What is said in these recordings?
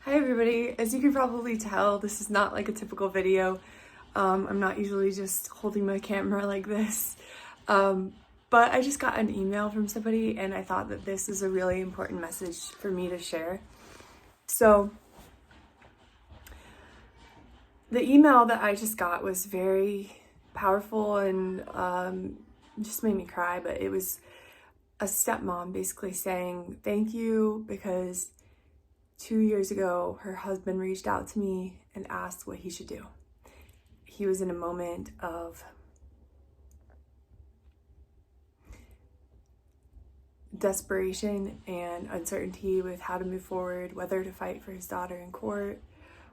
Hi everybody, as you can probably tell, this is not like a typical video. I'm not usually just holding my camera like this, but I just got an email from somebody and I thought that this is a really important message for me to share. So the email that I just got was very powerful and just made me cry, but it was a stepmom basically saying thank you because 2 years ago, her husband reached out to me and asked what he should do. He was in a moment of desperation and uncertainty with how to move forward, whether to fight for his daughter in court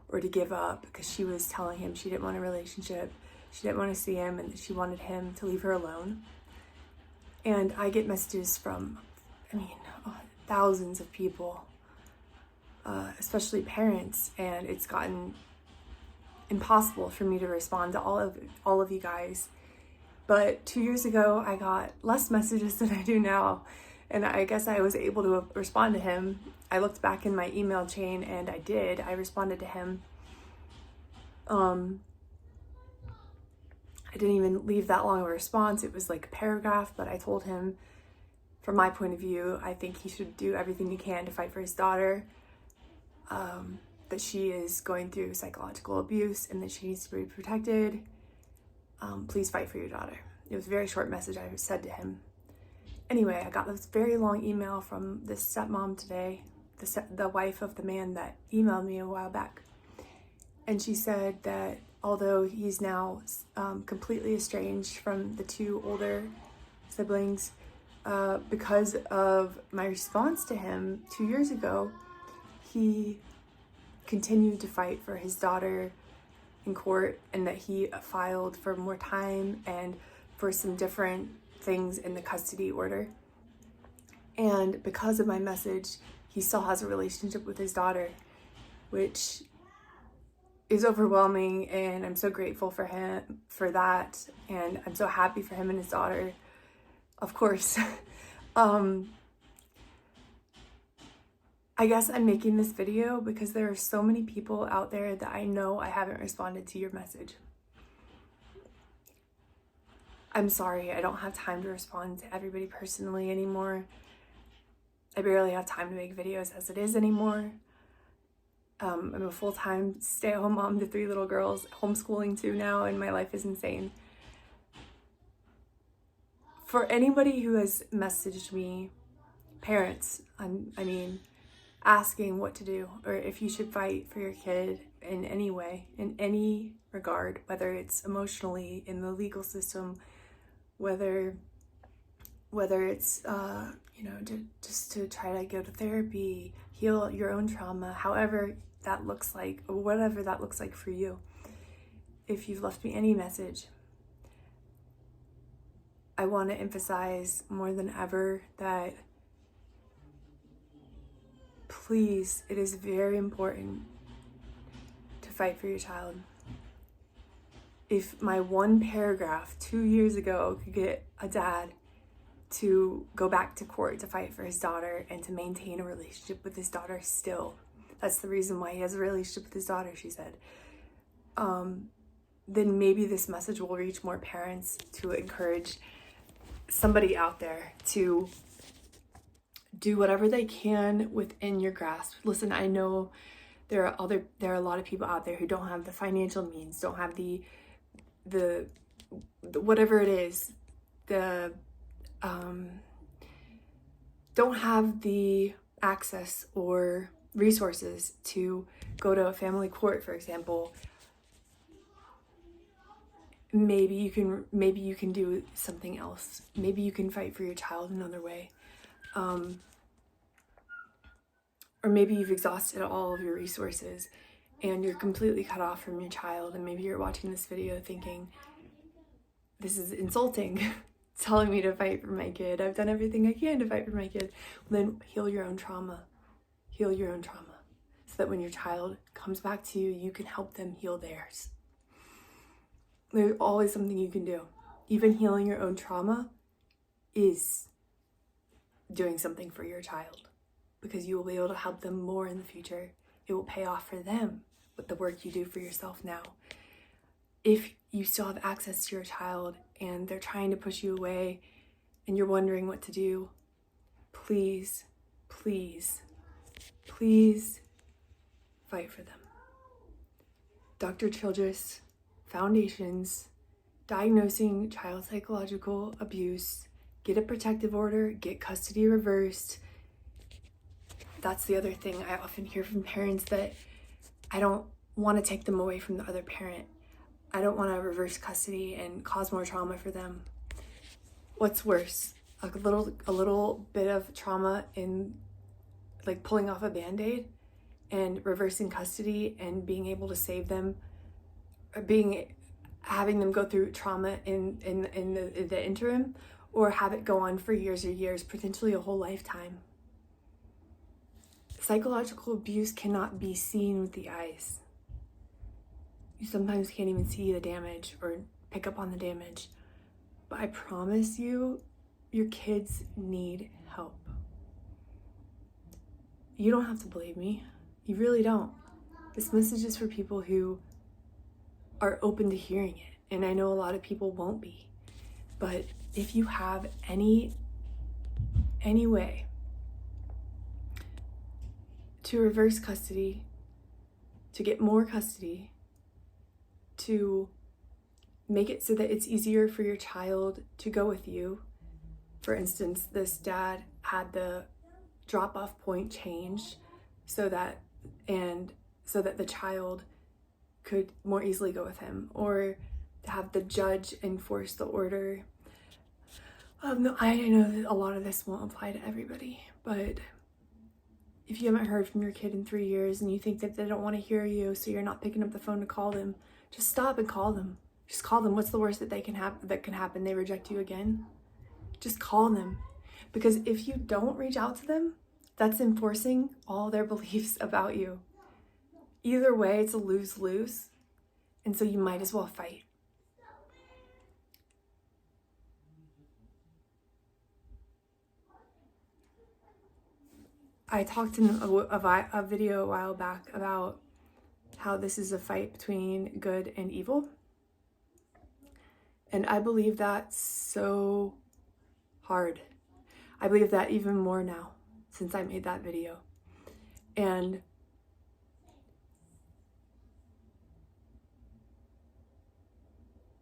or to give up, because she was telling him she didn't want a relationship, she didn't want to see him, and she wanted him to leave her alone. And I get messages from, thousands of people, especially parents, and it's gotten impossible for me to respond to all of you guys. But 2 years ago, I got less messages than I do now, and I guess I was able to respond to him. I looked back in my email chain, and I responded to him. I didn't even leave that long of a response. It was like a paragraph, but I told him, from my point of view, I think he should do everything he can to fight for his daughter. That she is going through psychological abuse and that she needs to be protected. Please fight for your daughter. It was a very short message I said to him. Anyway, I got this very long email from this stepmom today, the wife of the man that emailed me a while back. And she said that although he's now completely estranged from the two older siblings, because of my response to him 2 years ago, he continued to fight for his daughter in court, and that he filed for more time and for some different things in the custody order. And because of my message, he still has a relationship with his daughter, which is overwhelming, and I'm so grateful for him for that, and I'm so happy for him and his daughter, of course. I guess I'm making this video because there are so many people out there that I know I haven't responded to your message. I'm sorry, I don't have time to respond to everybody personally anymore. I barely have time to make videos as it is anymore. I'm a full-time stay-at-home mom to 3 little girls, homeschooling 2 now, and my life is insane. For anybody who has messaged me, parents, asking what to do, or if you should fight for your kid in any way, in any regard, whether it's emotionally, in the legal system, whether it's just to try to go to therapy, heal your own trauma, however that looks like, or whatever that looks like for you. If you've left me any message, I want to emphasize more than ever that please, it is very important to fight for your child. If my one paragraph 2 years ago could get a dad to go back to court to fight for his daughter and to maintain a relationship with his daughter still, that's the reason why he has a relationship with his daughter, she said, then maybe this message will reach more parents to encourage somebody out there to do whatever they can within your grasp. Listen, I know there are a lot of people out there who don't have the financial means, don't have the whatever it is, don't have the access or resources to go to a family court, for example. Maybe you can do something else. Maybe you can fight for your child another way. Or maybe you've exhausted all of your resources and you're completely cut off from your child, and maybe you're watching this video thinking, this is insulting, telling me to fight for my kid. I've done everything I can to fight for my kid. Well, then heal your own trauma. Heal your own trauma so that when your child comes back to you, you can help them heal theirs. There's always something you can do. Even healing your own trauma is doing something for your child, because you will be able to help them more in the future it will pay off for them with the work you do for yourself now. If you still have access to your child and they're trying to push you away and you're wondering what to do, please, please, please fight for them. Dr. Childress Foundation's Diagnosing Child Psychological Abuse, get a protective order, get custody reversed. That's the other thing I often hear from parents, that I don't want to take them away from the other parent. I don't want to reverse custody and cause more trauma for them. What's worse? A little bit of trauma in like pulling off a Band-Aid and reversing custody and being able to save them, having them go through trauma in the interim, or have it go on for years or years, potentially a whole lifetime. Psychological abuse cannot be seen with the eyes. You sometimes can't even see the damage or pick up on the damage. But I promise you, your kids need help. You don't have to believe me. You really don't. This message is for people who are open to hearing it. And I know a lot of people won't be. But if you have any way to reverse custody, to get more custody, to make it so that it's easier for your child to go with you. For instance, this dad had the drop-off point changed so that the child could more easily go with him, or to have the judge enforce the order. No, I know that a lot of this won't apply to everybody, but if you haven't heard from your kid in 3 years and you think that they don't want to hear you, so you're not picking up the phone to call them, just stop and call them. Just call them. What's the worst that can happen? They reject you again? Just call them. Because if you don't reach out to them, that's enforcing all their beliefs about you. Either way, it's a lose-lose. And so you might as well fight. I talked in a video a while back about how this is a fight between good and evil. And I believe that so hard. I believe that even more now since I made that video. And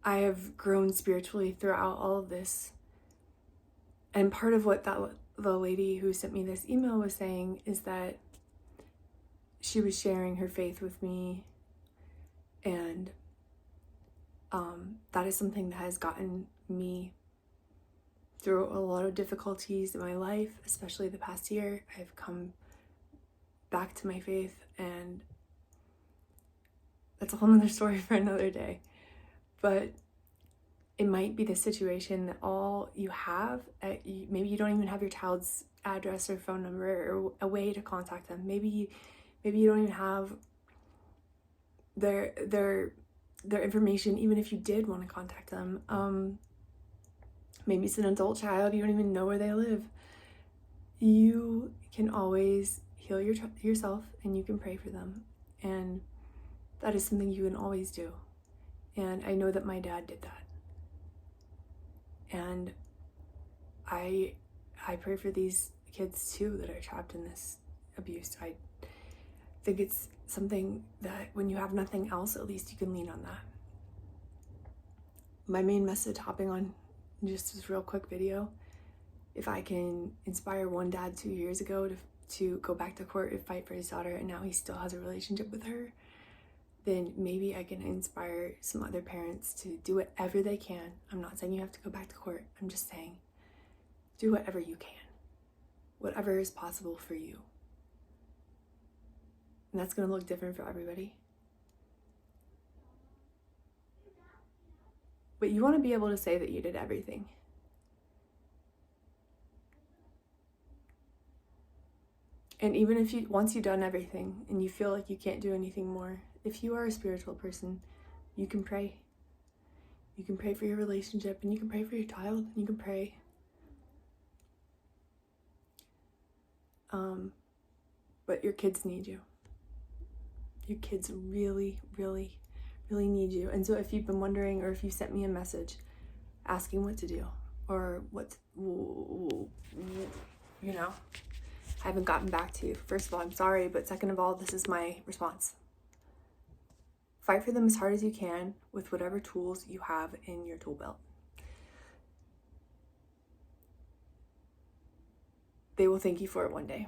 I have grown spiritually throughout all of this. And part of what the lady who sent me this email was saying is that she was sharing her faith with me, and that is something that has gotten me through a lot of difficulties in my life, especially the past year. I've come back to my faith, and that's a whole nother story for another day. But it might be the situation that all you have, maybe you don't even have your child's address or phone number or a way to contact them. Maybe you don't even have their information, even if you did want to contact them. Maybe it's an adult child, you don't even know where they live. You can always heal yourself, and you can pray for them. And that is something you can always do. And I know that my dad did that. And I pray for these kids too that are trapped in this abuse. I think it's something that when you have nothing else, at least you can lean on that. My main message, hopping on just this real quick video, if I can inspire one dad 2 years ago to go back to court and fight for his daughter, and now he still has a relationship with her, then maybe I can inspire some other parents to do whatever they can. I'm not saying you have to go back to court. I'm just saying do whatever you can. Whatever is possible for you. And that's going to look different for everybody. But you want to be able to say that you did everything. And even if once you've done everything and you feel like you can't do anything more, if you are a spiritual person, you can pray. You can pray for your relationship, and you can pray for your child, and you can pray. But your kids need you. Your kids really, really, really need you. And so if you've been wondering, or if you sent me a message asking what to do, or I haven't gotten back to you. First of all, I'm sorry, but second of all, this is my response. Fight for them as hard as you can with whatever tools you have in your tool belt. They will thank you for it one day.